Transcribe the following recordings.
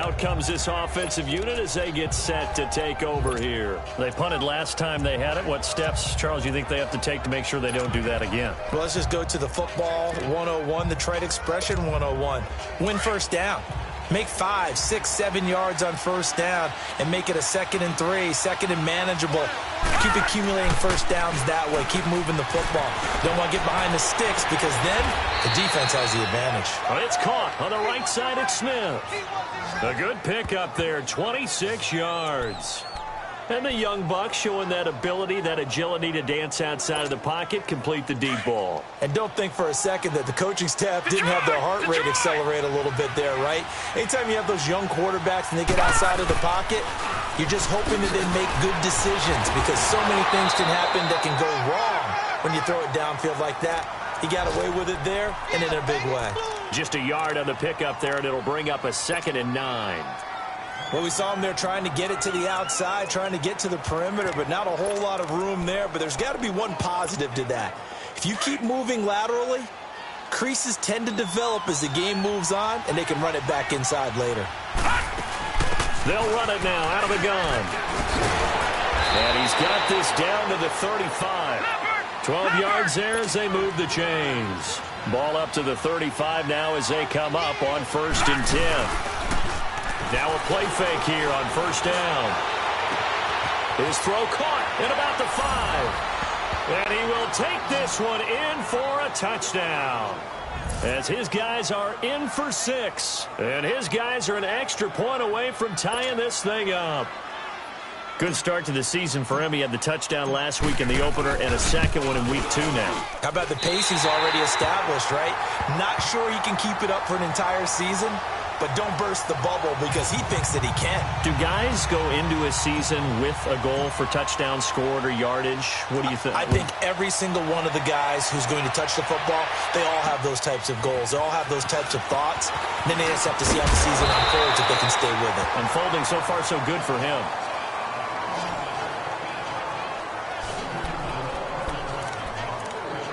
Out comes this offensive unit as they get set to take over here. They punted last time they had it. What steps, Charles, you think they have to take to make sure they don't do that again? Well, let's just go to the football 101, the trade expression 101. Win first down. Make 5, 6, 7 yards on first down and make it a 2nd and 3, 2nd and manageable. Keep accumulating first downs that way. Keep moving the football. Don't want to get behind the sticks because then the defense has the advantage. Well, it's caught on the right side at Smith. A good pickup there, 26 yards. And the young buck showing that ability, that agility to dance outside of the pocket, complete the deep ball. And don't think for a second that the coaching staff didn't have their heart rate accelerate a little bit there, right? Anytime you have those young quarterbacks and they get outside of the pocket, you're just hoping that they make good decisions because so many things can happen that can go wrong when you throw it downfield like that. He got away with it there and in a big way. Just a yard on the pickup there, and it'll bring up a 2nd and 9. Well, we saw him there trying to get it to the outside, trying to get to the perimeter, but not a whole lot of room there. But there's got to be one positive to that. If you keep moving laterally, creases tend to develop as the game moves on, and they can run it back inside later. They'll run it now out of the gun. And he's got this down to the 35. 12 yards there as they move the chains. Ball up to the 35 now as they come up on 1st and 10. Now a play fake here on first down. His throw caught at about the 5. And he will take this one in for a touchdown. As his guys are in for 6. And his guys are an extra point away from tying this thing up. Good start to the season for him. He had the touchdown last week in the opener and a second one in week 2 now. How about the pace he's already established, right? Not sure he can keep it up for an entire season, but don't burst the bubble because he thinks that he can. Do guys go into a season with a goal for touchdown scored or yardage? What do you think? I think every single one of the guys who's going to touch the football, they all have those types of goals. They all have those types of thoughts. And then they just have to see how the season unfolds if they can stay with it. Unfolding so far so good for him.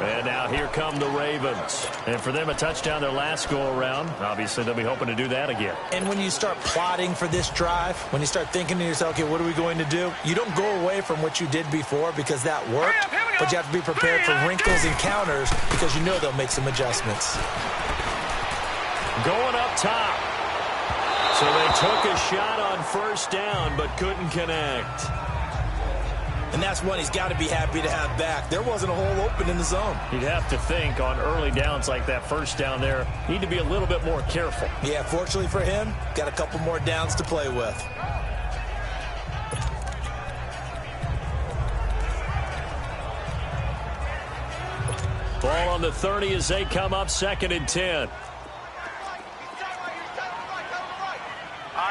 And now here come the Ravens. And for them, a touchdown their last go-around. Obviously, they'll be hoping to do that again. And when you start plotting for this drive, when you start thinking to yourself, okay, what are we going to do? You don't go away from what you did before because that worked, but you have to be prepared for wrinkles and counters because you know they'll make some adjustments. Going up top. So they took a shot on first down, but couldn't connect. And that's one he's got to be happy to have back. There wasn't a hole open in the zone. You'd have to think on early downs like that first down there, need to be a little bit more careful. Yeah, fortunately for him, got a couple more downs to play with. Ball on the 30 as they come up 2nd and 10.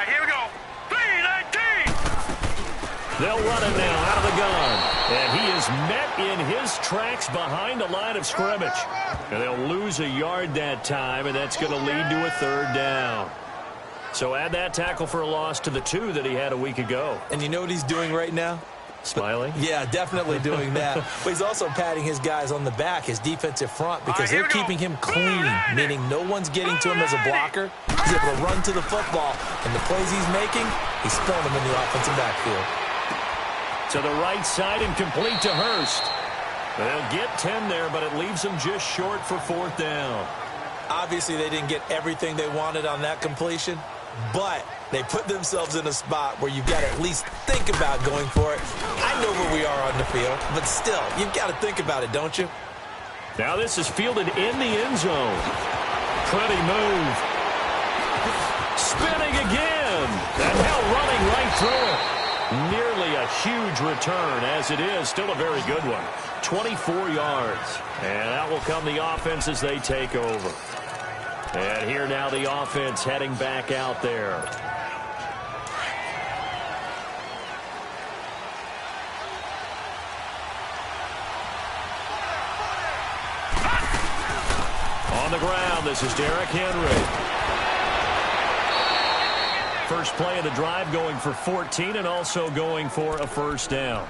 Here we go. 3-19. They'll run it now out of the gun. And he is met in his tracks behind the line of scrimmage. And they'll lose a yard that time, and that's going to lead to a 3rd down. So add that tackle for a loss to the 2 that he had a week ago. And you know what he's doing right now? Smiling? Yeah, definitely doing that. But he's also patting his guys on the back, his defensive front, because they're keeping him clean, meaning no one's getting to him as a blocker. He's able to run to the football, and the plays he's making, he's throwing them in the offensive backfield. To the right side and complete to Hurst. They'll get 10 there, but it leaves them just short for 4th down. Obviously, they didn't get everything they wanted on that completion, but they put themselves in a spot where you've got to at least think about going for it. I know where we are on the field, but still, you've got to think about it, don't you? Now this is fielded in the end zone. Pretty move. Spinning again. And now running right through it. Nearly a huge return as it is. Still a very good one. 24 yards. And that will come the offense as they take over. And here now the offense heading back out there. On the ground, this is Derrick Henry. First play of the drive going for 14 and also going for a 1st down.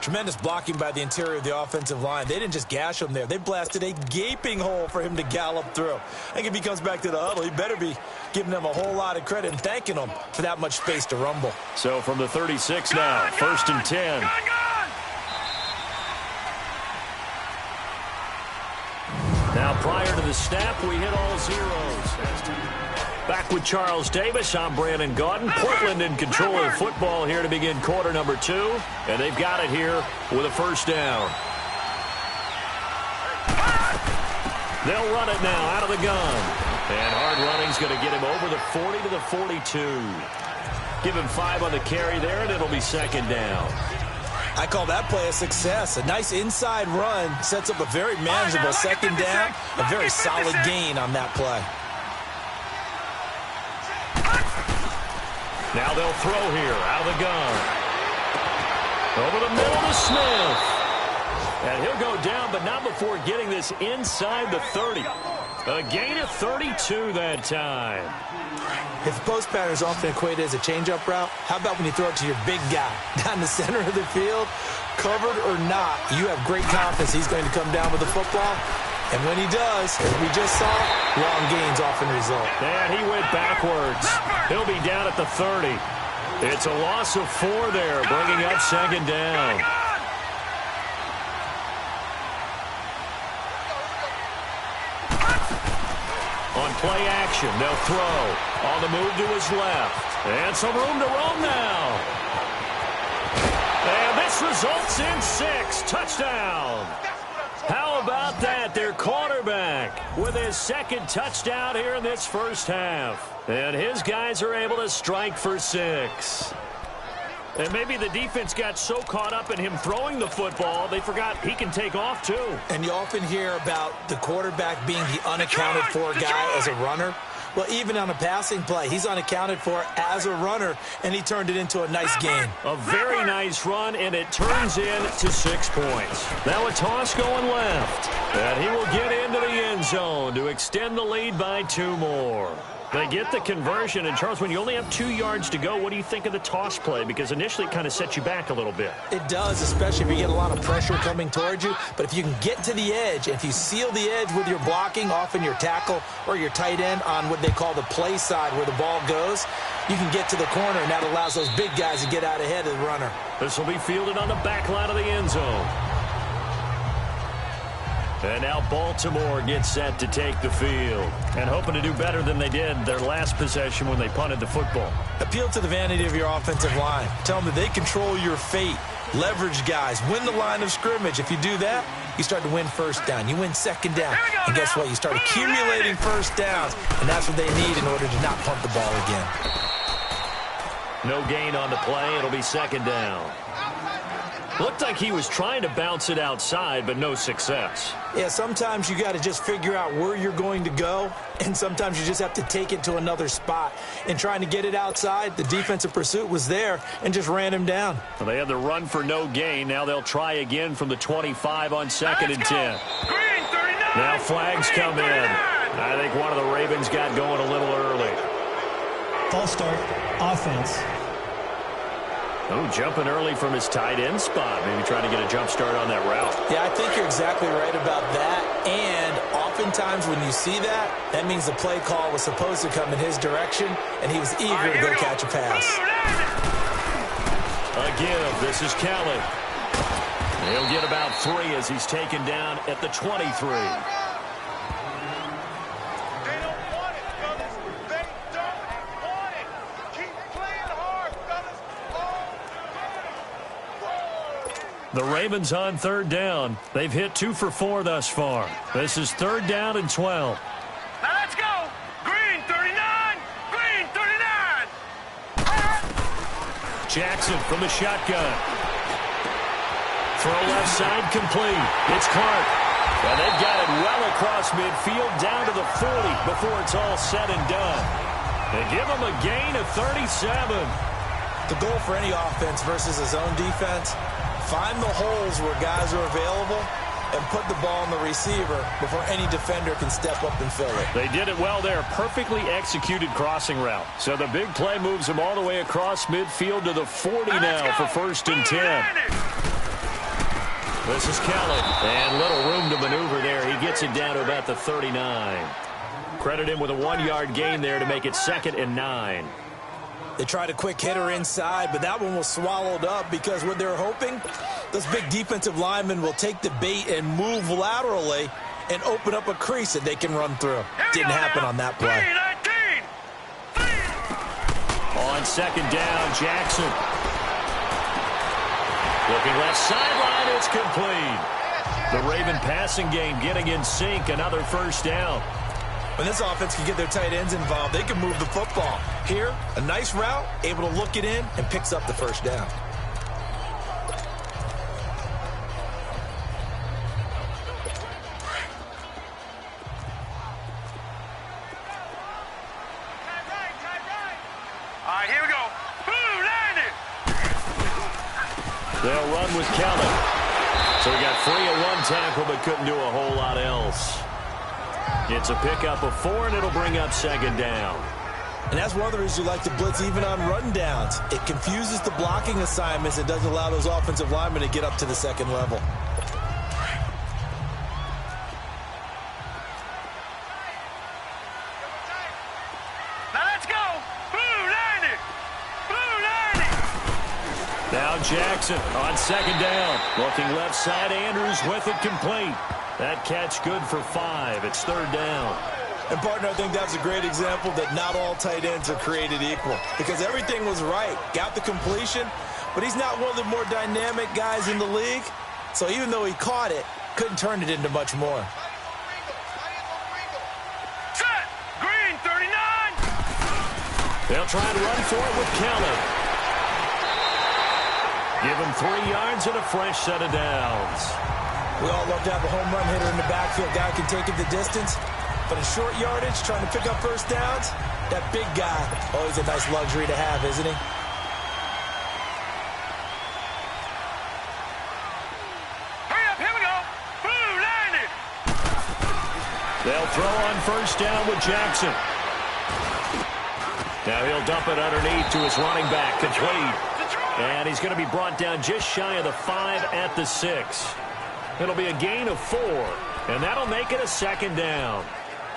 Tremendous blocking by the interior of the offensive line. They didn't just gash him there. They blasted a gaping hole for him to gallop through. I think if he comes back to the huddle, he better be giving them a whole lot of credit and thanking them for that much space to rumble. So from the 36 now, 1st and 10. Now prior to the snap, we hit all zeros. Back with Charles Davis, I'm Brandon Gaudin. Portland in control of football here to begin quarter number 2. And they've got it here with a first down. They'll run it now out of the gun. And hard running's going to get him over the 40 to the 42. Give him 5 on the carry there, and it'll be second down. I call that play a success. A nice inside run sets up a very manageable second down. A very solid gain on that play. Now they'll throw here out of the gun. Over the middle to Smith. And he'll go down, but not before getting this inside the 30. A gain of 32 that time. If the post pattern is often equated as a change-up route, how about when you throw it to your big guy down the center of the field? Covered or not, you have great confidence he's going to come down with the football. And when he does, as we just saw, long gains often result. And he went backwards. He'll be down at the 30. It's a loss of 4 there, bringing up second down. On play action, they'll throw. On the move to his left. And some room to roam now. And this results in 6. Touchdown. How about that? Their quarterback with his second touchdown here in this first half. And his guys are able to strike for 6. And maybe the defense got so caught up in him throwing the football, they forgot he can take off too. And you often hear about the quarterback being the unaccounted for guy as a runner. Well, even on a passing play, he's unaccounted for as a runner, and he turned it into a nice gain. A very nice run, and it turns into 6 points. Now a toss going left, and he will get into the end zone to extend the lead by 2 more. They get the conversion, and Charles, when you only have 2 yards to go, what do you think of the toss play? Because initially it kind of sets you back a little bit. It does, especially if you get a lot of pressure coming towards you. But if you can get to the edge, if you seal the edge with your blocking, often your tackle or your tight end on what they call the play side where the ball goes, you can get to the corner, and that allows those big guys to get out ahead of the runner. This will be fielded on the back line of the end zone. And now Baltimore gets set to take the field. And hoping to do better than they did their last possession when they punted the football. Appeal to the vanity of your offensive line. Tell them that they control your fate. Leverage guys. Win the line of scrimmage. If you do that, you start to win first down. You win second down. And guess what? You start accumulating first downs. And that's what they need in order to not punt the ball again. No gain on the play. It'll be second down. Looked like he was trying to bounce it outside, but no success. Yeah, sometimes you got to just figure out where you're going to go, and sometimes you just have to take it to another spot. In trying to get it outside, the defensive pursuit was there and just ran him down. Well, they had the run for no gain. Now they'll try again from the 25 on 2nd and 10. Green 39. Now flags come in. I think one of the Ravens got going a little early. False start, offense. Oh, jumping early from his tight end spot. Maybe trying to get a jump start on that route. Yeah, I think you're exactly right about that. And oftentimes when you see that, that means the play call was supposed to come in his direction, and he was eager to go catch a pass. A give. This is Kelly. He'll get about 3 as he's taken down at the 23. The Ravens on 3rd down. They've hit 2 for 4 thus far. This is 3rd down and 12. Now let's go. Green 39. Green 39. Jackson from the shotgun. Throw left side complete. It's Clark. And they've got it well across midfield down to the 40 before it's all said and done. They give him a gain of 37. The goal for any offense versus a zone defense, find the holes where guys are available and put the ball on the receiver before any defender can step up and fill it. They did it well there. Perfectly executed crossing route. So the big play moves them all the way across midfield to the 40 now for 1st and 10. This is Kelly. And little room to maneuver there. He gets it down to about the 39. Credit him with a 1-yard gain there to make it 2nd and 9. They tried a quick hitter inside, but that one was swallowed up because what they're hoping, those big defensive linemen will take the bait and move laterally and open up a crease that they can run through. Didn't happen on that play. On 2nd down, Jackson. Looking left sideline, it's complete. The Raven passing game getting in sync, another 1st down. When this offense can get their tight ends involved, they can move the football. Here, a nice route, able to look it in, and picks up the 1st down. All right, here we go. Boom, landed. They'll run with Kelly. So he got free at 1 tackle, but couldn't do a whole lot else. It's a pickup of 4, and it'll bring up 2nd down. And that's one of the reasons you like to blitz even on run downs. It confuses the blocking assignments and doesn't allow those offensive linemen to get up to the 2nd level. Now let's go. Boom, landed. Boom, landed. Now Jackson on 2nd down. Looking left side, Andrews with it complete. That catch good for 5. It's 3rd down. And, partner, I think that's a great example that not all tight ends are created equal because everything was right. Got the completion, but he's not one of the more dynamic guys in the league. So even though he caught it, couldn't turn it into much more. Set. Green, 39. They'll try and run for it with Kelly. Give him 3 yards and a fresh set of downs. We all love to have a home run hitter in the backfield. Guy can take it the distance. But in short yardage, trying to pick up 1st downs, that big guy, always a nice luxury to have, isn't he? Hurry up, here we go. Boom, landed. They'll throw on 1st down with Jackson. Now he'll dump it underneath to his running back, complete. And he's going to be brought down just shy of the 5 at the 6. It'll be a gain of 4, and that'll make it a 2nd down.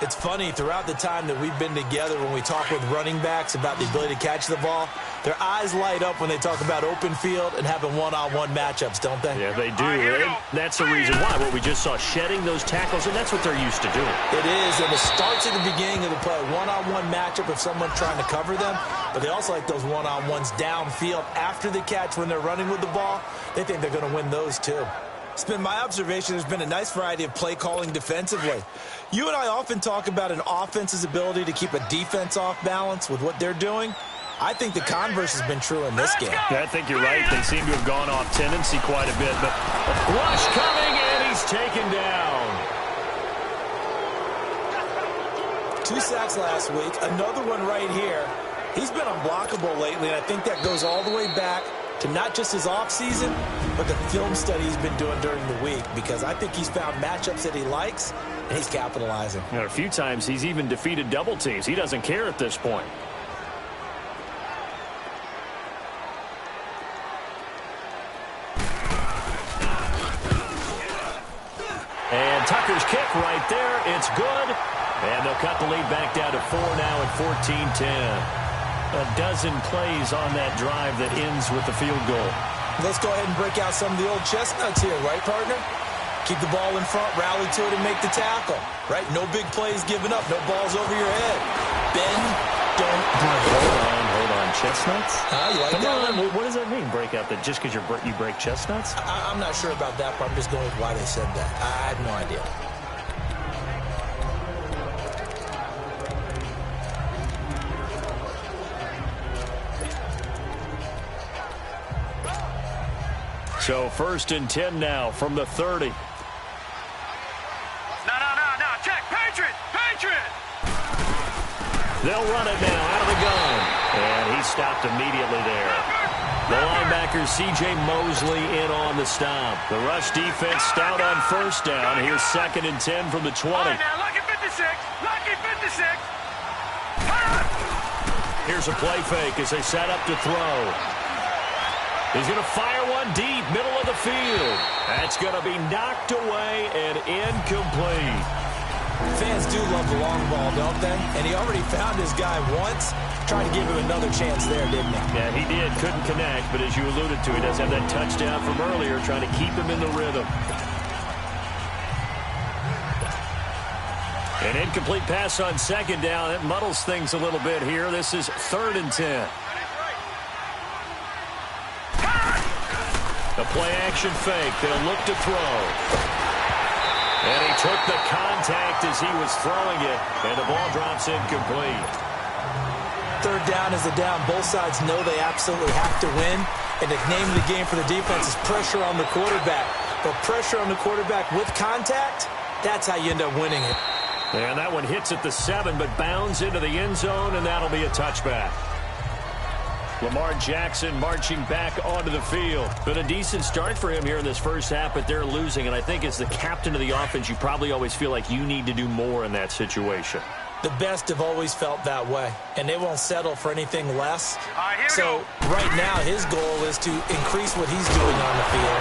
It's funny, throughout the time that we've been together, when we talk with running backs about the ability to catch the ball, their eyes light up when they talk about open field and having one-on-one matchups, don't they? Yeah, they do. That's the reason why. What we just saw, shedding those tackles, and that's what they're used to doing. It is, and it starts at the beginning of the play. One-on-one matchup if someone's trying to cover them, but they also like those one-on-ones downfield after the catch when they're running with the ball. They think they're going to win those, too. It's been my observation there's been a nice variety of play calling defensively. You and I often talk about an offense's ability to keep a defense off balance with what they're doing. I think the converse has been true in this game. Yeah, I think you're right. They seem to have gone off tendency quite a bit, but a rush coming, and he's taken down. 2 sacks last week, another one right here. He's been unblockable lately, and I think that goes all the way back to not just his offseason, but the film study he's been doing during the week, because I think he's found matchups that he likes, and he's capitalizing. And a few times he's even defeated double teams. He doesn't care at this point. And Tucker's kick right there. It's good. And they'll cut the lead back down to 4 now at 14-10. A dozen plays on that drive that ends with the field goal. Let's go ahead and break out some of the old chestnuts here, right, partner? Keep the ball in front, rally to it, and make the tackle, right? No big plays given up, no balls over your head. Bend, don't break. Hold on. Chestnuts? You like that one? What does that mean, break out? That just because you break chestnuts? I'm not sure about that part. I'm just going with why they said that. I have no idea. So 1st and 10 now from the 30. No. Check. Patriot. They'll run it now out of the gun. And he stopped immediately there. The linebacker, C.J. Mosley, in on the stop. The rush defense stout on 1st down. Here's 2nd and 10 from the 20. All right, now, lucky 56. Here's a play fake as they set up to throw. He's going to fire one deep, middle of the field. That's going to be knocked away and incomplete. Fans do love the long ball, don't they? And he already found his guy once. Tried to give him another chance there, didn't he? Yeah, he did. Couldn't connect, but as you alluded to, he does have that touchdown from earlier, trying to keep him in the rhythm. An incomplete pass on second down. That muddles things a little bit here. This is 3rd and 10. A play-action fake. They'll look to throw. And he took the contact as he was throwing it, and the ball drops incomplete. 3rd down is a down. Both sides know they absolutely have to win, and the name of the game for the defense is pressure on the quarterback. But pressure on the quarterback with contact, that's how you end up winning it. And that one hits at the 7, but bounds into the end zone, and that'll be a touchback. Lamar Jackson marching back onto the field. Been a decent start for him here in this first half, but they're losing. And I think as the captain of the offense, you probably always feel like you need to do more in that situation. The best have always felt that way, and they won't settle for anything less. So right now his goal is to increase what he's doing on the field,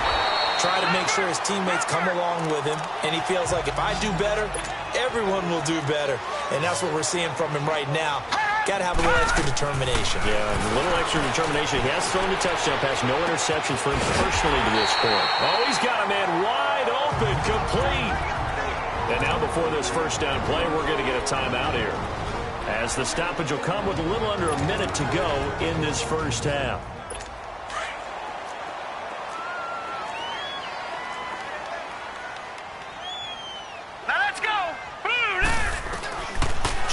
try to make sure his teammates come along with him, and he feels like if I do better, everyone will do better. And that's what we're seeing from him right now. Got to have a little extra determination. Yeah, a little extra determination. He has thrown the touchdown pass. No interceptions for him personally to this point. Oh, he's got a man wide open, complete. And now before this first down play, we're going to get a timeout here, as the stoppage will come with a little under a minute to go in this first half.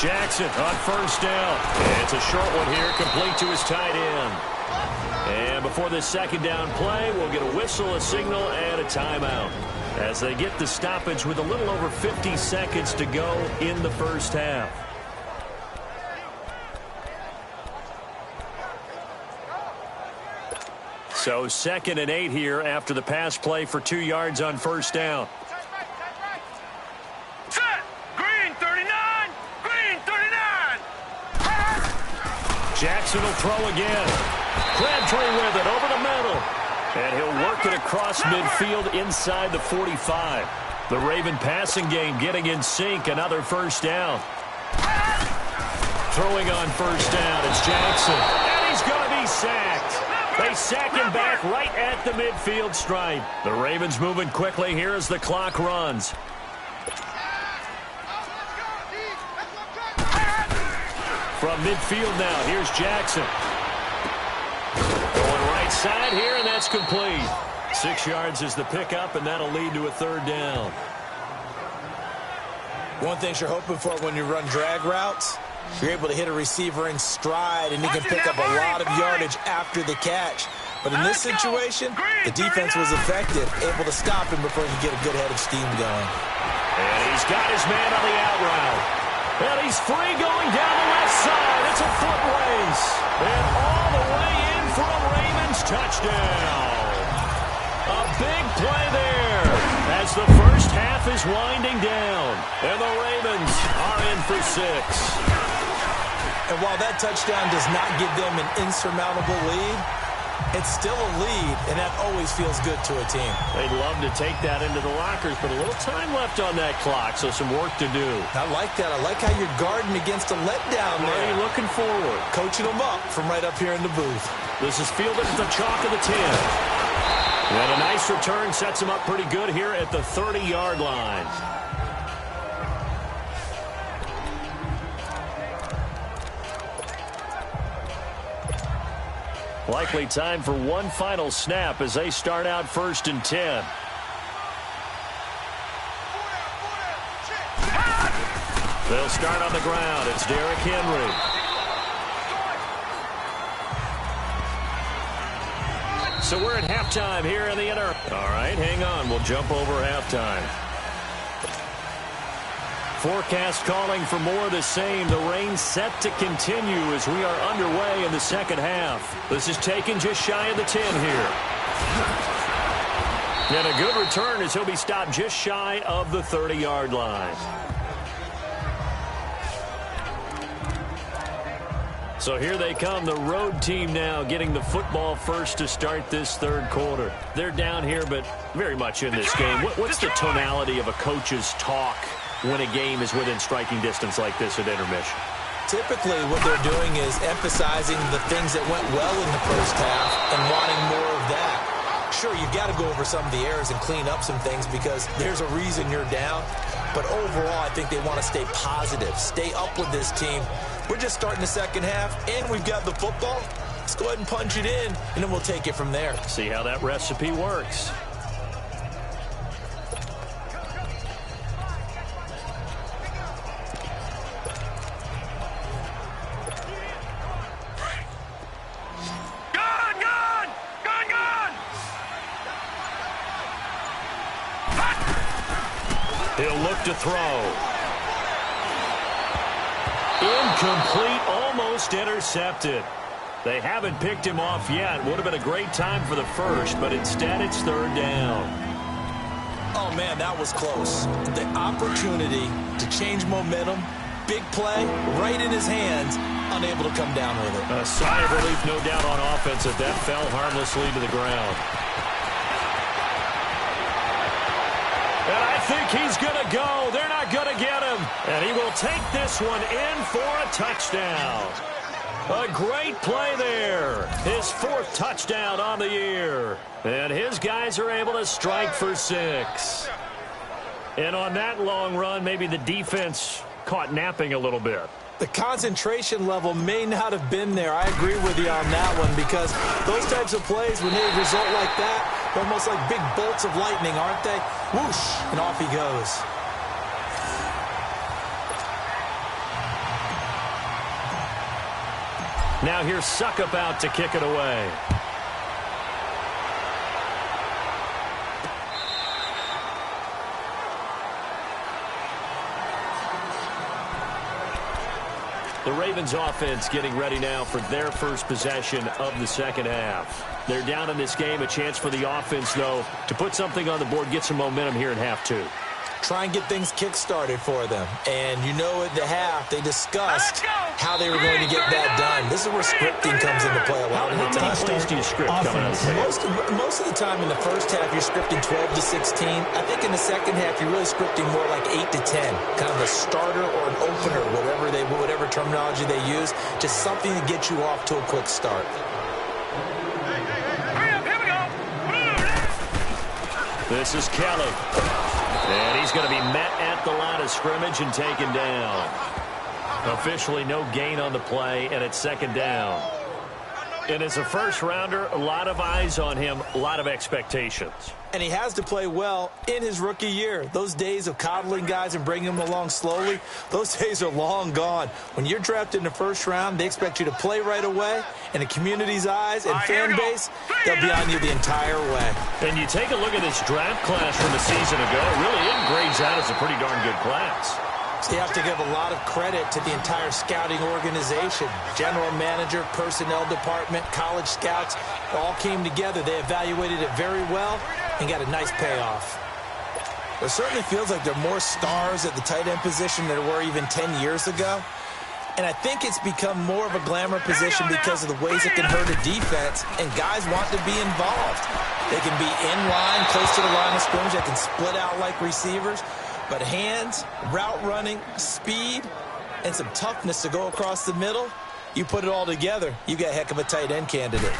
Jackson on first down. It's a short one here, complete to his tight end. And before this second down play, we'll get a whistle, a signal, and a timeout, as they get the stoppage with a little over 50 seconds to go in the first half. So 2nd and 8 here after the pass play for 2 yards on first down. Jackson will throw again. Crabtree with it over the middle. And he'll work it across midfield inside the 45. The Raven passing game getting in sync. Another first down. Throwing on first down. It's Jackson. And he's going to be sacked. They sack him back right at the midfield stripe. The Ravens moving quickly here as the clock runs. From midfield now, here's Jackson. Going right side here, and that's complete. 6 yards is the pickup, and that'll lead to a 3rd down. One thing you're hoping for when you run drag routes, you're able to hit a receiver in stride, and he can pick up a lot of yardage after the catch. But in this situation, the defense was effective, able to stop him before he could get a good head of steam going. And he's got his man on the out route. And he's free going down the left side. It's a foot race. And all the way in for a Ravens touchdown. A big play there as the first half is winding down. And the Ravens are in for 6. And while that touchdown does not give them an insurmountable lead, it's still a lead, and that always feels good to a team. They'd love to take that into the lockers, but a little time left on that clock, so some work to do. I like that. I like how you're guarding against a letdown there. Already looking forward. Coaching them up from right up here in the booth. This is fielded at the chalk of the 10. And a nice return sets him up pretty good here at the 30-yard line. Likely time for one final snap as they start out 1st and 10. They'll start on the ground. It's Derrick Henry. So we're at halftime here in the inner. All right, hang on. We'll jump over halftime. Forecast calling for more of the same. The rain set to continue as we are underway in the second half. This is taken just shy of the 10 here. And a good return as he'll be stopped just shy of the 30-yard line. So here they come, the road team now getting the football first to start this third quarter. They're down here, but very much in this game. What's the tonality of a coach's talk when a game is within striking distance like this at intermission? Typically, what they're doing is emphasizing the things that went well in the first half and wanting more of that. Sure, you've got to go over some of the errors and clean up some things because there's a reason you're down. But overall, I think they want to stay positive, stay up with this team. We're just starting the second half, and we've got the football. Let's go ahead and punch it in, and then we'll take it from there. See how that recipe works. He'll look to throw. Incomplete, almost intercepted. They haven't picked him off yet. Would have been a great time for the first, but instead it's third down. Oh, man, that was close. The opportunity to change momentum, big play, right in his hands, unable to come down with it. A sigh of relief, no doubt, on offense as that fell harmlessly to the ground. And I think he's going to go. They're not going to get him. And he will take this one in for a touchdown. A great play there. His fourth touchdown on the year. And his guys are able to strike for 6. And on that long run, maybe the defense caught napping a little bit. The concentration level may not have been there. I agree with you on that one because those types of plays, when they result like that, they're almost like big bolts of lightning, aren't they? Whoosh, and off he goes. Now here's Suckup out to kick it away. The Ravens offense getting ready now for their first possession of the second half. They're down in this game. A chance for the offense, though, to put something on the board, get some momentum here in half 2. Try and get things kick-started for them. And you know at the half, they discussed how they were going to get that done. This is where scripting comes into play a lot of the time. How many plays do you script coming out of the Most of the time in the first half, you're scripting 12 to 16. I think in the second half, you're really scripting more like 8 to 10. Kind of a starter or an opener, whatever terminology they use. Just something to get you off to a quick start. This is Kelly. And he's going to be met at the line of scrimmage and taken down. Officially no gain on the play, and it's second down. And as a first-rounder, a lot of eyes on him, a lot of expectations. And he has to play well in his rookie year. Those days of coddling guys and bringing them along slowly, those days are long gone. When you're drafted in the first round, they expect you to play right away. And the community's eyes and fan base, they'll be on you the entire way. And you take a look at this draft class from a season ago, really it grades out as a pretty darn good class. So you have to give a lot of credit to the entire scouting organization. General manager, personnel department, college scouts, all came together. They evaluated it very well and got a nice payoff. It certainly feels like there are more stars at the tight end position than there were even 10 years ago. And I think it's become more of a glamour position because of the ways it can hurt a defense, and guys want to be involved. They can be in line, close to the line of scrimmage. They can split out like receivers. But hands, route running, speed, and some toughness to go across the middle, you put it all together, you got a heck of a tight end candidate.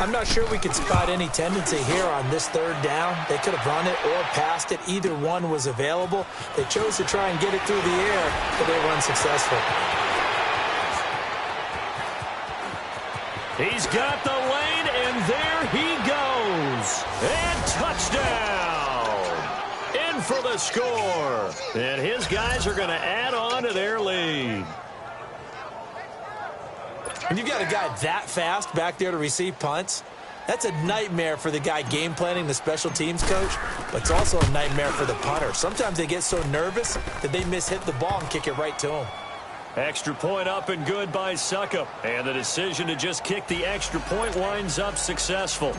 I'm not sure we can spot any tendency here on this third down. They could have run it or passed it. Either one was available. They chose to try and get it through the air, but they were unsuccessful. He's got the lane, and there he goes. And touchdown. In for the score. And his guys are going to add on to their lead. When you've got a guy that fast back there to receive punts, that's a nightmare for the guy game planning, the special teams coach, but it's also a nightmare for the punter. Sometimes they get so nervous that they miss hit the ball and kick it right to him. Extra point up and good by Suckup. And the decision to just kick the extra point winds up successful.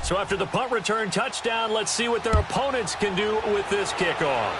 So after the punt return touchdown, let's see what their opponents can do with this kickoff.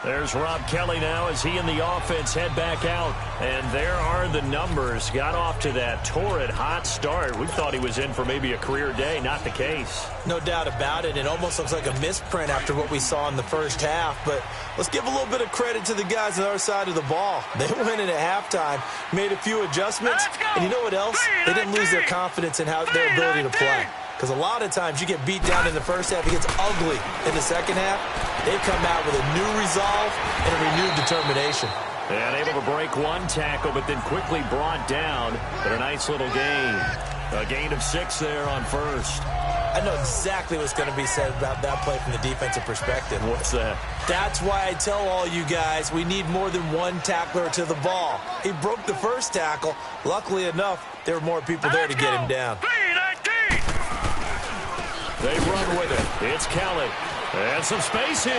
There's Rob Kelly now as he and the offense head back out. And there are the numbers. Got off to that torrid hot start. We thought he was in for maybe a career day. Not the case. No doubt about it. It almost looks like a misprint after what we saw in the first half. But let's give a little bit of credit to the guys on the other side of the ball. They went in at halftime, made a few adjustments. And you know what else? They didn't lose their confidence in their ability to play. Because a lot of times you get beat down in the first half, it gets ugly in the second half. They come out with a new resolve and a renewed determination. And able to break one tackle, but then quickly brought down. But a nice little gain. A gain of 6 there on first. I know exactly what's going to be said about that play from the defensive perspective. What's that? That's why I tell all you guys we need more than one tackler to the ball. He broke the first tackle. Luckily enough, there were more people there to get him down. They run with it. It's Kelly. And some space here.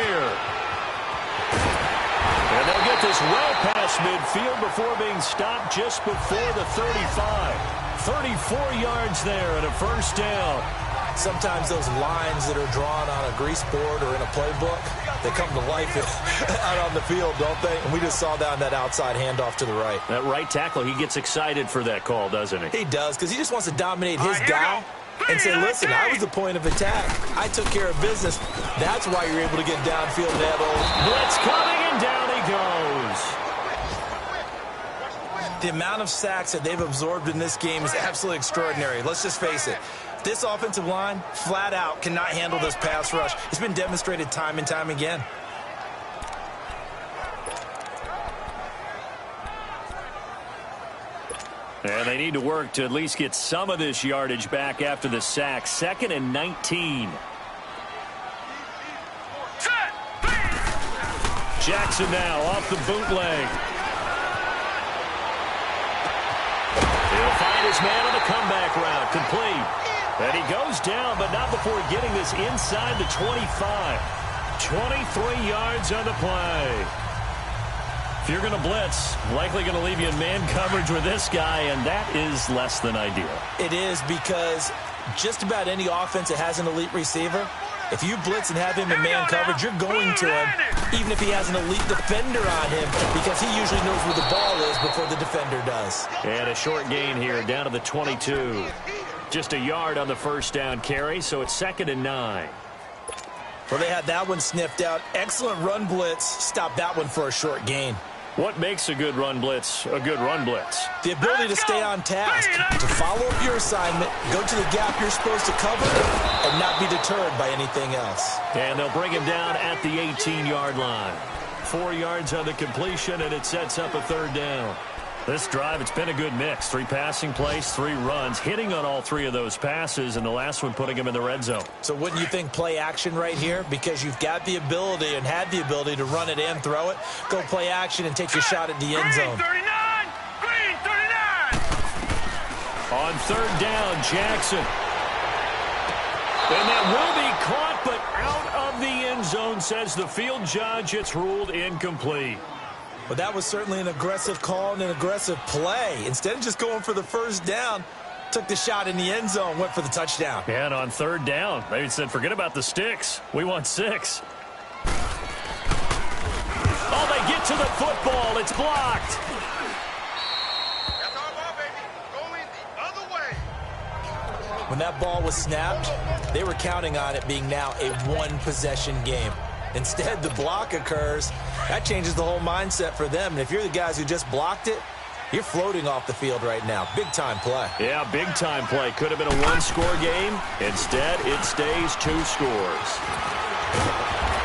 And they'll get this well past midfield before being stopped just before the 35. 34 yards there and a first down. Sometimes those lines that are drawn on a grease board or in a playbook, they come to life out on the field, don't they? And we just saw down that outside handoff to the right. That right tackle, he gets excited for that call, doesn't he? He does, because he just wants to dominate his guy and say, listen, I was the point of attack. I took care of business. That's why you're able to get downfield and have blitz coming, and down he goes. The amount of sacks that they've absorbed in this game is absolutely extraordinary. Let's just face it. This offensive line, flat out, cannot handle this pass rush. It's been demonstrated time and time again. And they need to work to at least get some of this yardage back after the sack. 2nd and 19. Jackson now off the bootleg. He'll find his man on the comeback route. Complete. And he goes down, but not before getting this inside the 25. 23 yards on the play. If you're going to blitz, likely going to leave you in man coverage with this guy, and that is less than ideal. It is, because just about any offense that has an elite receiver, if you blitz and have him in man coverage, you're going to him, even if he has an elite defender on him, because he usually knows where the ball is before the defender does. And a short gain here, down to the 22. Just a yard on the first down carry, so it's 2nd and 9. Well, they had that one sniffed out. Excellent run blitz. Stopped that one for a short gain. What makes a good run blitz a good run blitz? The ability to stay on task, to follow up your assignment, go to the gap you're supposed to cover, and not be deterred by anything else. And they'll bring him down at the 18-yard line. 4 yards on the completion, and it sets up a 3rd down. This drive, it's been a good mix. 3 passing plays, 3 runs, hitting on all 3 of those passes, and the last one putting him in the red zone. So wouldn't you think play action right here? Because you've got the ability and had the ability to run it and throw it. Go play action and take your shot at the end zone. Green 39! Green 39! On 3rd down, Jackson. And that will be caught, but out of the end zone, says the field judge. It's ruled incomplete. Well, that was certainly an aggressive call and an aggressive play. Instead of just going for the first down, took the shot in the end zone, went for the touchdown. Yeah, and on 3rd down, they said, forget about the sticks. We want 6. Oh, they get to the football. It's blocked. That's our ball, baby. Going the other way. When that ball was snapped, they were counting on it being now a one-possession game. Instead, the block occurs. That changes the whole mindset for them. And if you're the guys who just blocked it, you're floating off the field right now. Big-time play. Yeah, big-time play. Could have been a 1-score game. Instead, it stays 2 scores.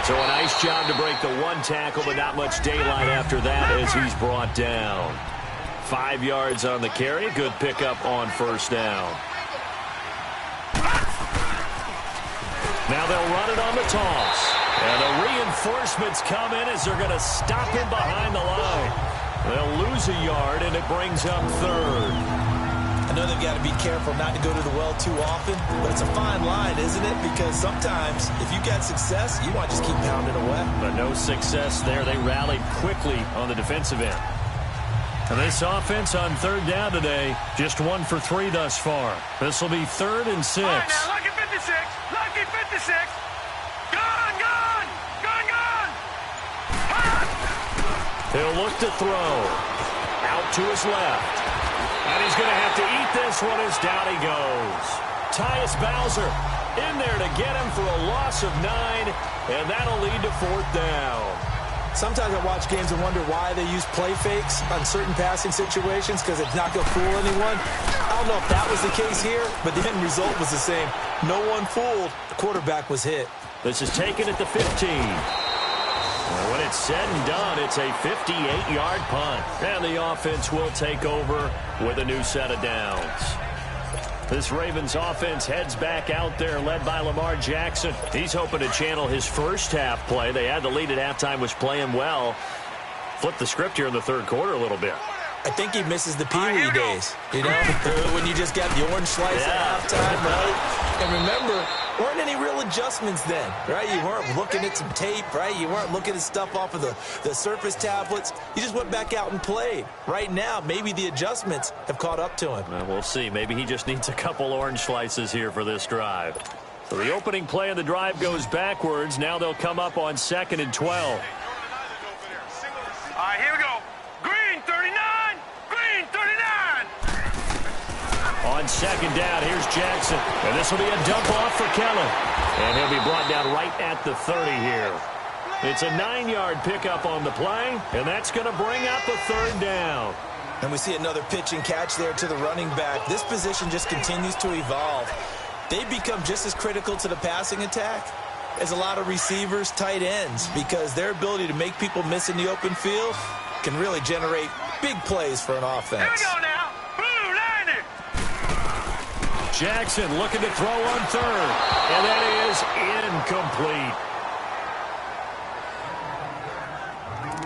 So a nice job to break the 1 tackle, but not much daylight after that as he's brought down. 5 yards on the carry. Good pickup on first down. Now they'll run it on the toss. And the reinforcements come in as they're going to stop him behind the line. They'll lose a yard, and it brings up 3rd. I know they've got to be careful not to go to the well too often, but it's a fine line, isn't it? Because sometimes, if you got success, you want to just keep pounding away. But no success there. They rallied quickly on the defensive end. And this offense on 3rd down today, just 1 for 3 thus far. This will be 3rd and 6. All right, now, lucky 56. Lucky 56. Gone, gone. Gone, gone. He'll look to throw. Out to his left. And he's going to have to eat this one as down he goes. Tyus Bowser in there to get him for a loss of 9, and that'll lead to 4th down. Sometimes I watch games and wonder why they use play fakes on certain passing situations, because it's not going to fool anyone. I don't know if that was the case here, but the end result was the same. No one fooled. The quarterback was hit. This is taken at the 15. And when it's said and done, it's a 58-yard punt. And the offense will take over with a new set of downs. This Ravens offense heads back out there, led by Lamar Jackson. He's hoping to channel his first half play. They had the lead at halftime, was playing well. Flip the script here in the third quarter a little bit. I think he misses the Pee-wee days, you know, when you just got the orange slice at halftime, right? And remember, weren't any real adjustments then, right? You weren't looking at some tape, right? You weren't looking at stuff off of the Surface tablets. You just went back out and played. Right now, maybe the adjustments have caught up to him. Well, we'll see. Maybe he just needs a couple orange slices here for this drive. So the opening play of the drive goes backwards. Now they'll come up on 2nd and 12. All right, here we go. Green 39. Green 39. On 2nd down, here's Jackson. And this will be a dump off for Keller. And he'll be brought down right at the 30 here. It's a 9-yard pickup on the play, and that's going to bring up a 3rd down. And we see another pitch and catch there to the running back. This position just continues to evolve. They become just as critical to the passing attack as a lot of receivers, tight ends, because their ability to make people miss in the open field can really generate big plays for an offense. Here we go now. Blue line it. Jackson looking to throw on 3rd, and that is incomplete.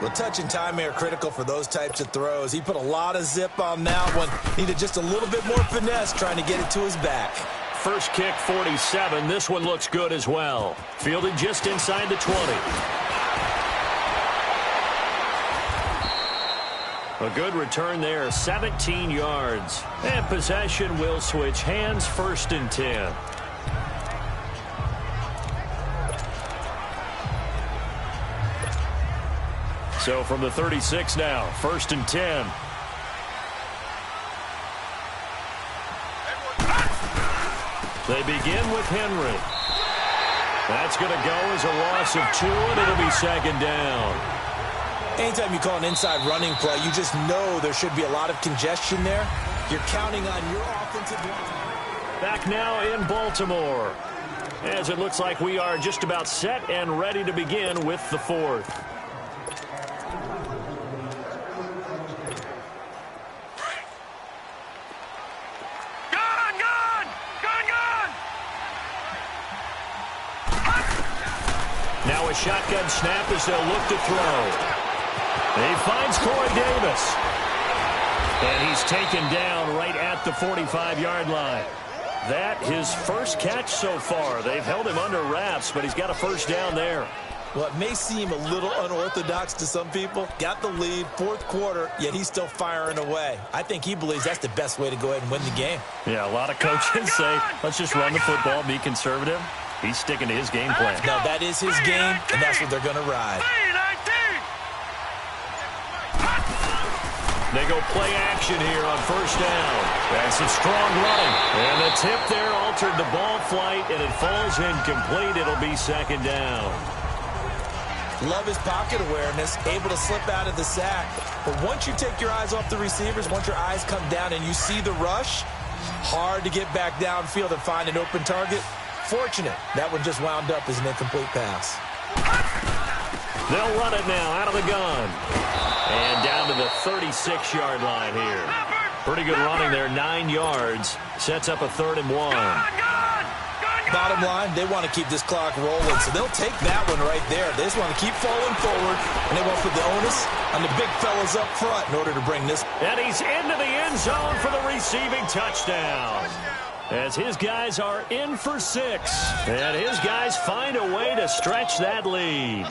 Well, touch and timing are critical for those types of throws. He put a lot of zip on that one. Needed just a little bit more finesse trying to get it to his back. First kick, 47. This one looks good as well. Fielded just inside the 20. A good return there, 17 yards. And possession will switch hands, 1st and 10. So from the 36 now, 1st and 10. They begin with Henry. That's going to go as a loss of 2, and it'll be 2nd down. Anytime you call an inside running play, you just know there should be a lot of congestion there. You're counting on your offensive line. Back now in Baltimore, as it looks like we are just about set and ready to begin with the 4th. Now a shotgun snap as they'll look to throw. He finds Corey Davis. And he's taken down right at the 45-yard line. That his first catch so far. They've held him under wraps, but he's got a 1st down there. Well, it may seem a little unorthodox to some people. Got the lead, 4th quarter, yet he's still firing away. I think he believes that's the best way to go ahead and win the game. Yeah, a lot of coaches say, let's just run the football, be conservative. He's sticking to his game plan. No, that is his game, and that's what they're going to ride. They go play action here on 1st down. That's a strong running. And the tip there altered the ball flight, and it falls incomplete. It'll be 2nd down. Love his pocket awareness, able to slip out of the sack. But once you take your eyes off the receivers, once your eyes come down and you see the rush, hard to get back downfield and find an open target. Fortunate, that one just wound up as an incomplete pass. They'll run it now out of the gun. And down to the 36-yard line here. Pretty good running there, 9 yards. Sets up a 3rd and 1. Bottom line, they want to keep this clock rolling, so they'll take that one right there. They just want to keep falling forward, and they want to put the onus on the big fellas up front in order to bring this. And he's into the end zone for the receiving touchdown. As his guys are in for 6. And his guys find a way to stretch that lead.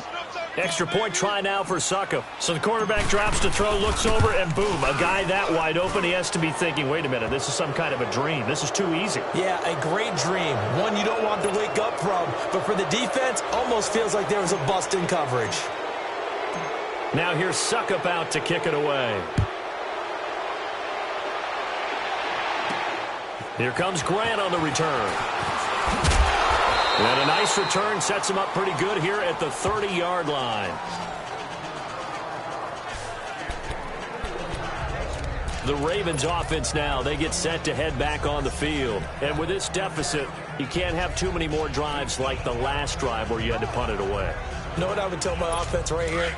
Extra point try now for Suckup. So the quarterback drops to throw, looks over, and boom, a guy that wide open. He has to be thinking, wait a minute, this is some kind of a dream. This is too easy. Yeah, a great dream. One you don't want to wake up from. But for the defense, almost feels like there was a bust in coverage. Now here's Suckup out to kick it away. Here comes Grant on the return. And a nice return sets him up pretty good here at the 30-yard line. The Ravens offense now, they get set to head back on the field. And with this deficit, you can't have too many more drives like the last drive where you had to punt it away. You know what I would tell my offense right here?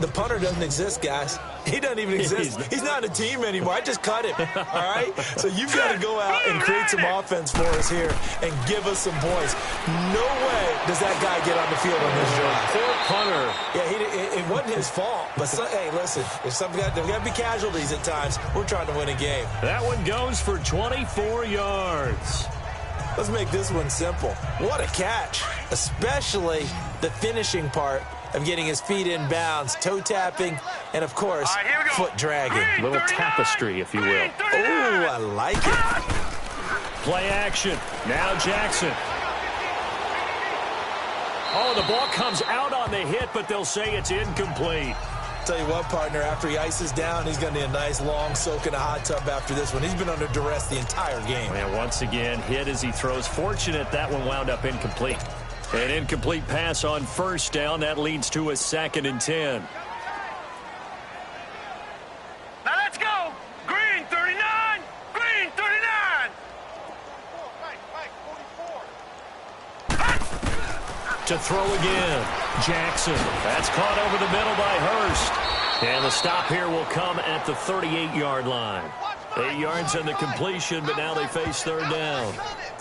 The punter doesn't exist, guys. He doesn't even exist. He's not a team anymore. I just cut him, all right? So you've got to go out and create some offense for us here and give us some points. No way does that guy get on the field on this drive. Poor punter. Yeah, it wasn't his fault. But, hey, listen, there's got to be casualties at times. We're trying to win a game. That one goes for 24 yards. Let's make this one simple. What a catch, especially the finishing part of getting his feet in bounds, toe tapping, and, of course, foot dragging. A little tapestry, if you will. Oh, I like it. Play action. Now Jackson. Oh, the ball comes out on the hit, but they'll say it's incomplete. Tell you what, partner, after he ices down, he's going to need a nice long soak in a hot tub after this one. He's been under duress the entire game. And once again, hit as he throws. Fortunate that one wound up incomplete. An incomplete pass on first down. That leads to a 2nd and 10. Now let's go. Green 39. Green 39. To throw again. Jackson. That's caught over the middle by Hurst. And the stop here will come at the 38-yard line. 8 yards on the completion, but now they face 3rd down.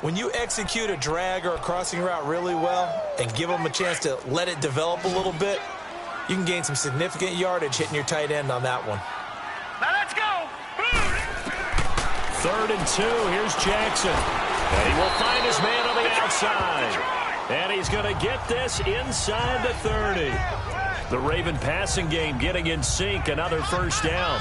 When you execute a drag or a crossing route really well and give them a chance to let it develop a little bit, you can gain some significant yardage hitting your tight end on that one. Now let's go. 3rd and 2. Here's Jackson. And he will find his man on the outside. And he's going to get this inside the 30. The Raven passing game getting in sync. Another 1st down.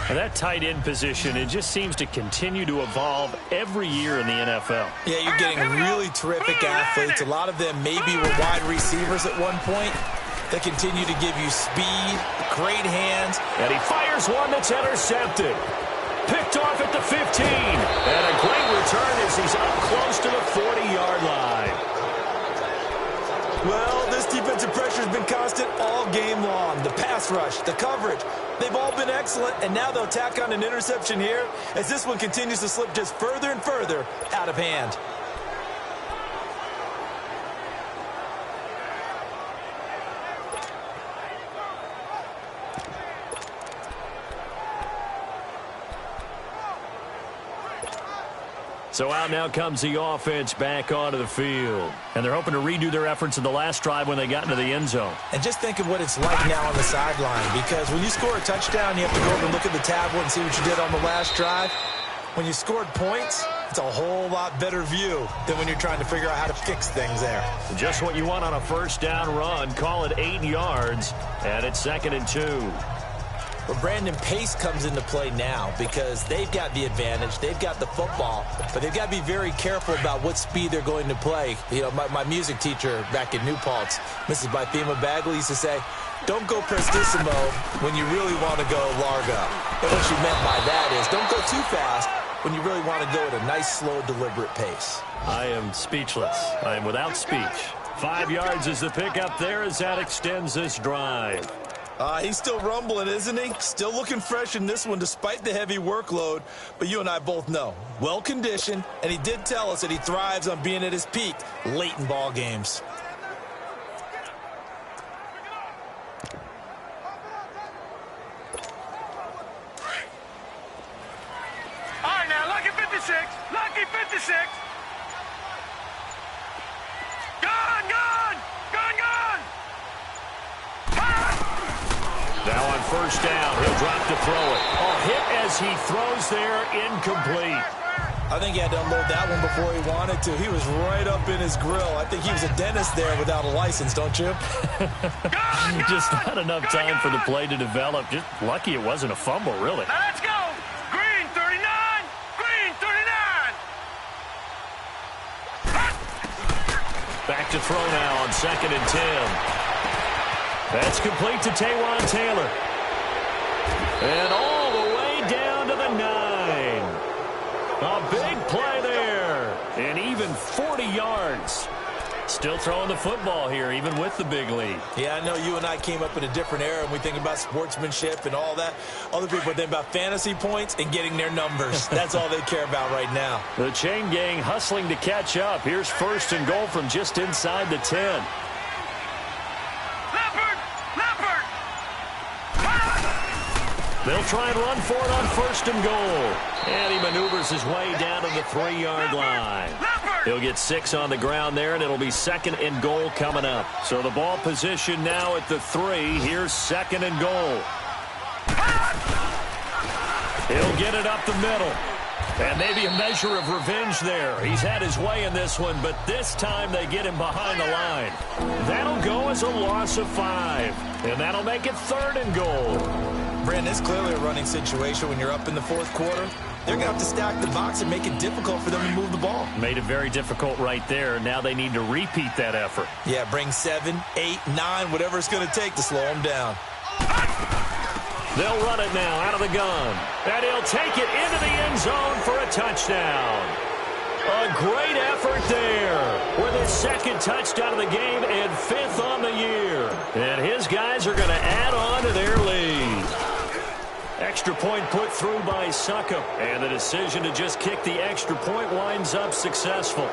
And that tight end position, it just seems to continue to evolve every year in the NFL. Yeah, you're getting really terrific athletes. A lot of them maybe were wide receivers at one point. They continue to give you speed, great hands. And he fires one that's intercepted. Picked off at the 15. And a great return as he's up close to the 40-yard line. Well, this defensive pressure has been constant all game long. The pass rush, the coverage, they've all been excellent, and now they'll tack on an interception here as this one continues to slip just further and further out of hand. So out now comes the offense back onto the field. And they're hoping to redo their efforts in the last drive when they got into the end zone. And just think of what it's like now on the sideline, because when you score a touchdown, you have to go over and look at the tablet and see what you did on the last drive. When you scored points, it's a whole lot better view than when you're trying to figure out how to fix things there. Just what you want on a 1st down run. Call it 8 yards, and it's 2nd and 2. But Brandon, pace comes into play now because they've got the advantage. They've got the football, but they've got to be very careful about what speed they're going to play. You know, my music teacher back in New Paltz, Mrs. Bythema Bagley, used to say, don't go prestissimo when you really want to go largo. And what she meant by that is don't go too fast when you really want to go at a nice, slow, deliberate pace. I am speechless. I am without speech. 5 yards is the pickup there as that extends this drive. He's still rumbling, isn't he? Still looking fresh in this one despite the heavy workload. But you and I both know, well-conditioned, and he did tell us that he thrives on being at his peak late in ball games. All right, now, lucky 56. Lucky 56. Gone, gone. Gone, gone. Now on 1st down, he'll drop to throw it. A hit as he throws there, incomplete. I think he had to unload that one before he wanted to. He was right up in his grill. I think he was a dentist there without a license, don't you? Just not enough time for the play to develop. Just lucky it wasn't a fumble, really. Now let's go. Green 39. Green 39. Back to throw now on 2nd and 10. That's complete to Taywan Taylor. And all the way down to the 9. A big play there. And even 40 yards. Still throwing the football here, even with the big lead. Yeah, I know you and I came up in a different era, and we think about sportsmanship and all that. Other people think about fantasy points and getting their numbers. That's all they care about right now. The chain gang hustling to catch up. Here's 1st and goal from just inside the 10. They'll try and run for it on 1st and goal. And he maneuvers his way down to the 3-yard line. He'll get 6 on the ground there, and it'll be 2nd and goal coming up. So the ball position now at the 3. Here's 2nd and goal. He'll get it up the middle. And maybe a measure of revenge there. He's had his way in this one, but this time they get him behind the line. That'll go as a loss of 5. And that'll make it 3rd and goal. Brandon, it's clearly a running situation when you're up in the 4th quarter. They're going to have to stack the box and make it difficult for them to move the ball. Made it very difficult right there. Now they need to repeat that effort. Yeah, bring 7, 8, 9, whatever it's going to take to slow them down. They'll run it now out of the gun. And he'll take it into the end zone for a touchdown. A great effort there with his 2nd touchdown of the game and 5th on the year. And his guys are going to add on to their lead. Extra point put through by Suckup. And the decision to just kick the extra point winds up successful.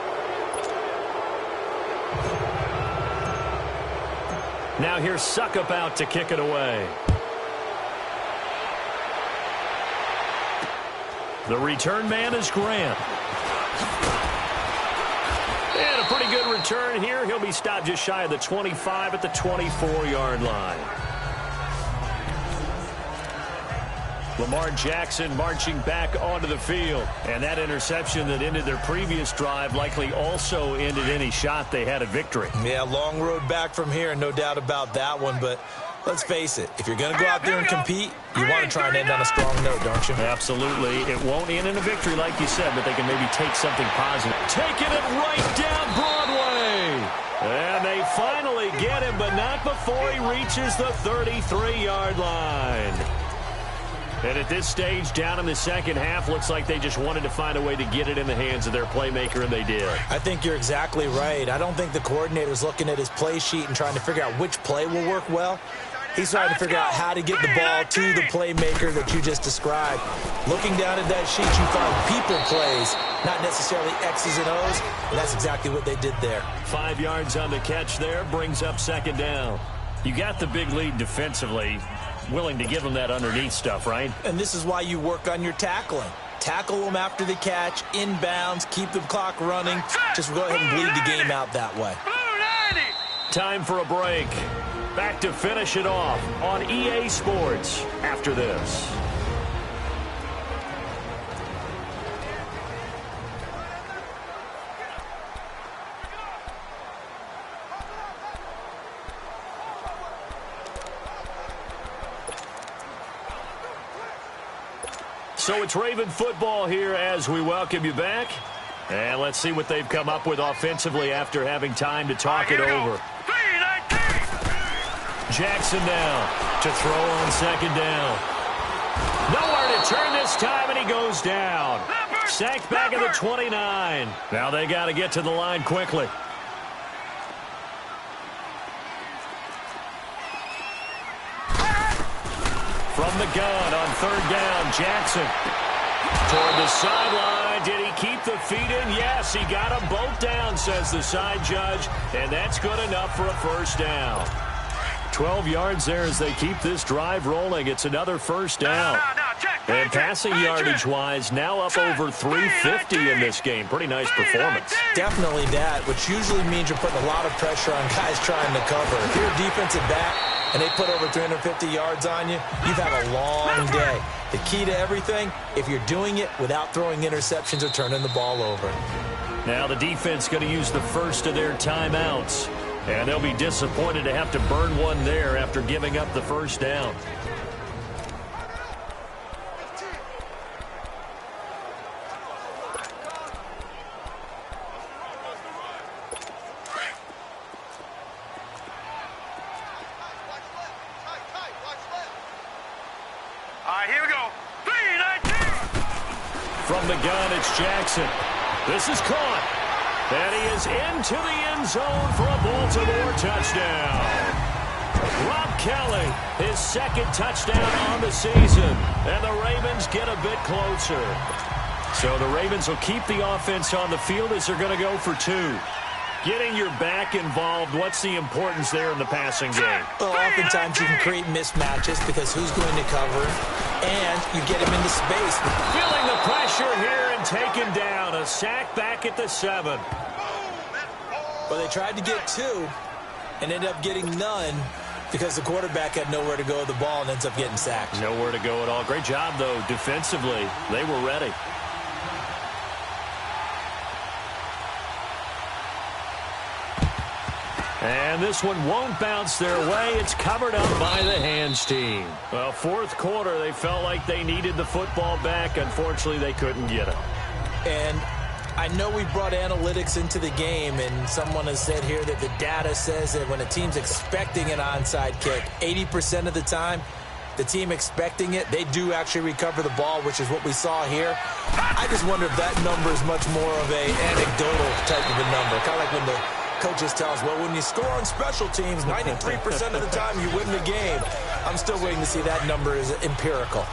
Now here's Suckup out to kick it away. The return man is Grant. And a pretty good return here. He'll be stopped just shy of the 25 at the 24-yard line. Lamar Jackson marching back onto the field. And that interception that ended their previous drive likely also ended any shot they had at victory. Yeah, long road back from here, no doubt about that one. But let's face it, if you're going to go out there and compete, you want to try and end on a strong note, don't you? Absolutely. It won't end in a victory like you said, but they can maybe take something positive. Taking it right down Broadway. And they finally get him, but not before he reaches the 33-yard line. And at this stage, down in the 2nd half, looks like they just wanted to find a way to get it in the hands of their playmaker, and they did. I think you're exactly right. I don't think the coordinator's looking at his play sheet and trying to figure out which play will work well. He's trying to figure out how to get the ball to the playmaker that you just described. Looking down at that sheet, you find people plays, not necessarily X's and O's, and that's exactly what they did there. 5 yards on the catch there, brings up 2nd down. You got the big lead defensively. Willing to give them that underneath stuff, right? And this is why you work on your tackling. Tackle them after the catch, inbounds, keep the clock running. Just go ahead and bleed the game out that way. Time for a break. Back to finish it off on EA Sports after this. So it's Raven football here as we welcome you back. And let's see what they've come up with offensively after having time to talk it over. Jackson now to throw on 2nd down. Nowhere to turn this time, and he goes down. Sacked back at the 29. Now they got to get to the line quickly. From the gun on 3rd down, Jackson. Toward the sideline. Did he keep the feet in? Yes, he got them both down, says the side judge. And that's good enough for a 1st down. 12 yards there as they keep this drive rolling. It's another 1st down. And passing yardage-wise, now up over 350 in this game. Pretty nice performance. Definitely that, which usually means you're putting a lot of pressure on guys trying to cover. If you're a defensive back and they put over 350 yards on you, you've had a long day. The key to everything, if you're doing it without throwing interceptions or turning the ball over. Now the defense going to use the first of their timeouts. And they'll be disappointed to have to burn one there after giving up the 1st down. right, here we go. 3-19. From the gun, it's Jackson. This is caught. And he is into the end zone for a Baltimore touchdown. Rob Kelly, his second touchdown on the season. And the Ravens get a bit closer. So the Ravens will keep the offense on the field as they're going to go for 2. Getting your back involved, what's the importance there in the passing game? Well, oftentimes you can create mismatches because who's going to cover, and you get him into space. Feeling the pressure here and taken down. A sack back at the 7. Well, they tried to get 2 and ended up getting none because the quarterback had nowhere to go with the ball and ends up getting sacked. Nowhere to go at all. Great job, though, defensively. They were ready. And this one won't bounce their way. It's covered up by the hands team. Well, fourth quarter, they felt like they needed the football back. Unfortunately, they couldn't get it. And I know we brought analytics into the game, and someone has said here that the data says that when a team's expecting an onside kick, 80% of the time, the team expecting it, they do actually recover the ball, which is what we saw here. I just wonder if that number is much more of a anecdotal type of a number, kind of like when the coaches tell us, well, when you score on special teams, 93% of the time you win the game. I'm still waiting to see that number is empirical.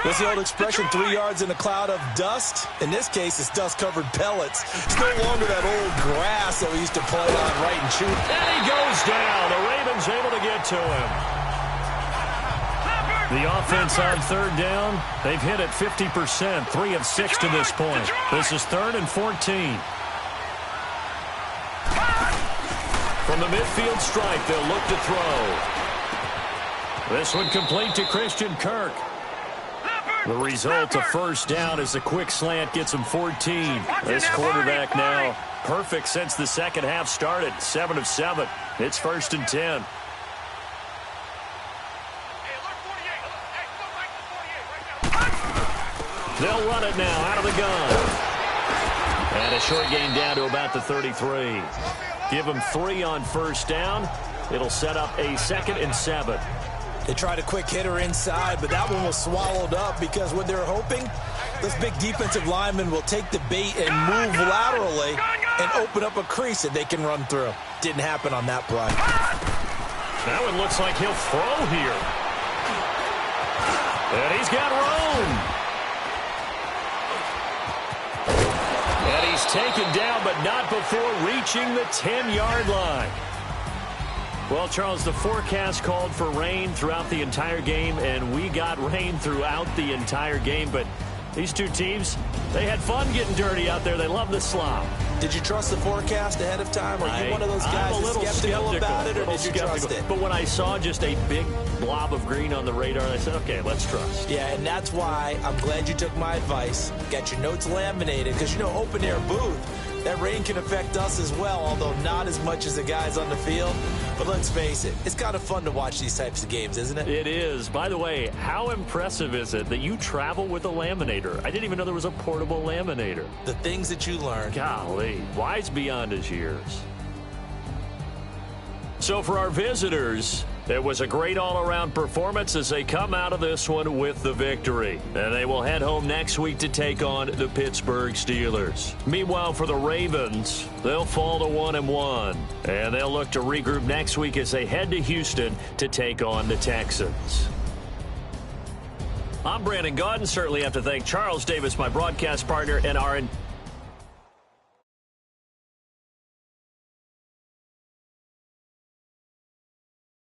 What's the old expression, 3 yards in a cloud of dust? In this case, it's dust-covered pellets. It's no longer that old grass that we used to play on right and shoot. And he goes down. The Ravens able to get to him. The offense on third down, they've hit it 50%, 3 of 6 to this point. This is 3rd and 14. From the midfield stripe, they'll look to throw. This one complete to Christian Kirk. The result, a first down as the quick slant gets him 14. This quarterback now perfect since the second half started. 7 of 7. It's 1st and 10. They'll run it now out of the gun. And a short gain down to about the 33. Give them 3 on first down. It'll set up a 2nd and 7. They tried a quick hitter inside, but that one was swallowed up because what they're hoping, this big defensive lineman will take the bait and move laterally and open up a crease that they can run through. Didn't happen on that play. That one looks like he'll throw here. And he's got room. And he's taken down, but not before reaching the 10-yard line. Well, Charles, the forecast called for rain throughout the entire game, and we got rain throughout the entire game. But these two teams, they had fun getting dirty out there. They love the slop. Did you trust the forecast ahead of time? Are you one of those guys that's skeptical about it, or did you trust it? But when I saw just a big blob of green on the radar, I said, okay, let's trust. Yeah, and that's why I'm glad you took my advice. Got your notes laminated, because, you know, open-air booth, that rain can affect us as well, although not as much as the guys on the field. But let's face it, it's kind of fun to watch these types of games, isn't it? It is. By the way, how impressive is it that you travel with a laminator? I didn't even know there was a portable laminator. The things that you learn. Golly, wise beyond his years. So for our visitors, it was a great all-around performance as they come out of this one with the victory. And they will head home next week to take on the Pittsburgh Steelers. Meanwhile, for the Ravens, they'll fall to 1-1. And they'll look to regroup next week as they head to Houston to take on the Texans. I'm Brandon Gaudin. Certainly have to thank Charles Davis, my broadcast partner, and our